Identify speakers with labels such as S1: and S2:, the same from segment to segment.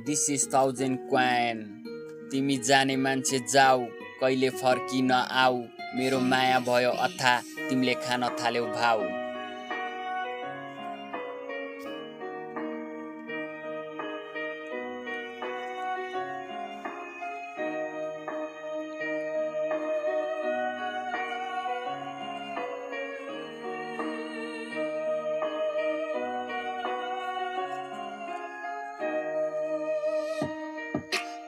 S1: This is 1000 coin. तिमी जाने मान्छे जाऊ कहिले फर्किन आऊ मेरो माया भयो अथा तिमीले खान थाल्यौ भाउ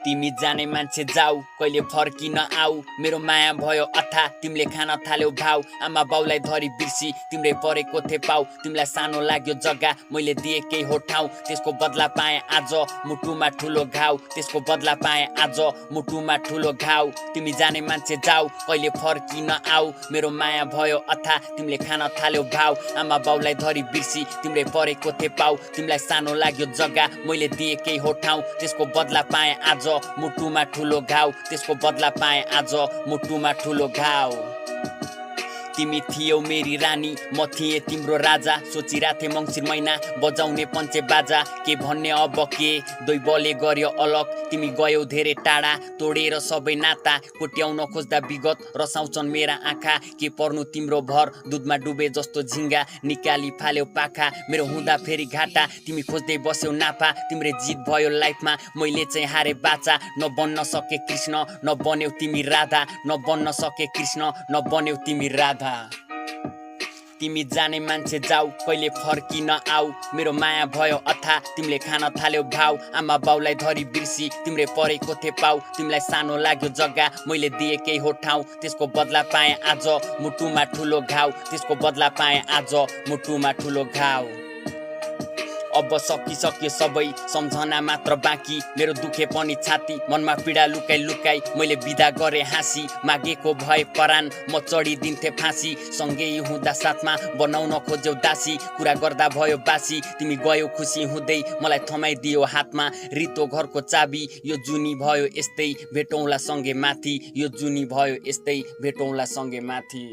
S1: तिमी जाने मान्छे जाऊ कहिले फर्किन आऊ मेरो माया भयो अथा तिमीले खान थाल्यौ भाउ आमा बाउलाई धरी बिर्सी तिम्रै परेको थे पाउ तिमीलाई सानो लाग्यो जग्गा मैले दिए केही हो ठाउँ त्यसको बदला पाए आज मुटुमा ठुलो घाउ त्यसको बदला पाए आज मुटुमा ठुलो घाउ तिमी जाने मान्छे जाऊ कहिले फर्किन आऊ मेरो माया भयो अथा तिमीले खान थाल्यौ भाउ आमा बाउलाई धरी बिर्सी तिम्रै परेको थे पाउ तिमीलाई सानो लाग्यो जग्गा मैले दिए केही हो ठाउँ त्यसको बदला पाए आज मुटुमा ठुलो घाउ त्यसको बदला पाए आज मुटुमा ठुलो घाउ तिमी थियौ मेरी रानी म थिए तिम्रो राजा सोचिराथे मंसिर महिना बजाउने पञ्चे बाजा के भन्ने अब के दुई बले गर्यो अलग तिमी गयौ धेरै टाढा तोडेर सबै नाता कोट्याउन खोज्दा विगत रसाउँछन् मेरा आँखा के पर्नु तिम्रो भर दुधमा डुबे जस्तो झिङ्गा निकाली फाल्यौ पाखा मेरो हुँदा फेरि घाटा तिमी खोज्दै बस्यौ नाफा तिम्रै जित भयो लाइफमा मैले चाहिँ हारे बाचा नबन्न सके कृष्ण नबन्यौ तिमी राधा नबन्न सके कृष्ण नबन्यौ तिमी राधा तिमी जाने मान्छे जाऊ कहिले फर्किन आऊ मेरो माया भयो अथा तिमीले खान थाल्यौ भाउ आमा बाउलाई धरी बिर्सी तिम्रै परेको थे पाउ तिमीलाई सानो लाग्यो जग्गा मैले दिए केही हो ठाउँ त्यसको बदला पाए आज मुटुमा ठुलो घाउ त्यसको बदला पाए आज मुटुमा ठुलो घाउ अब सकिसक्यो सबै सम्झना मात्र बाँकी मेरो दुखे पनि छाती मनमा पीडा लुकाई लुकाई मैले बिदा गरे हाँसी मागेको भए परान म चढिदिन्थे फाँसी सँगै हुँदा साथमा बनाउन खोज्यौ दासी कुरा गर्दा भयो बासी तिमी गयौ खुसी हुँदै मलाई थमाइदियो हातमा रितो घरको चाबी यो जुनी भयो यस्तै भेटौँला सँगै माथि यो जुनी भयो यस्तै भेटौँला सँगै माथि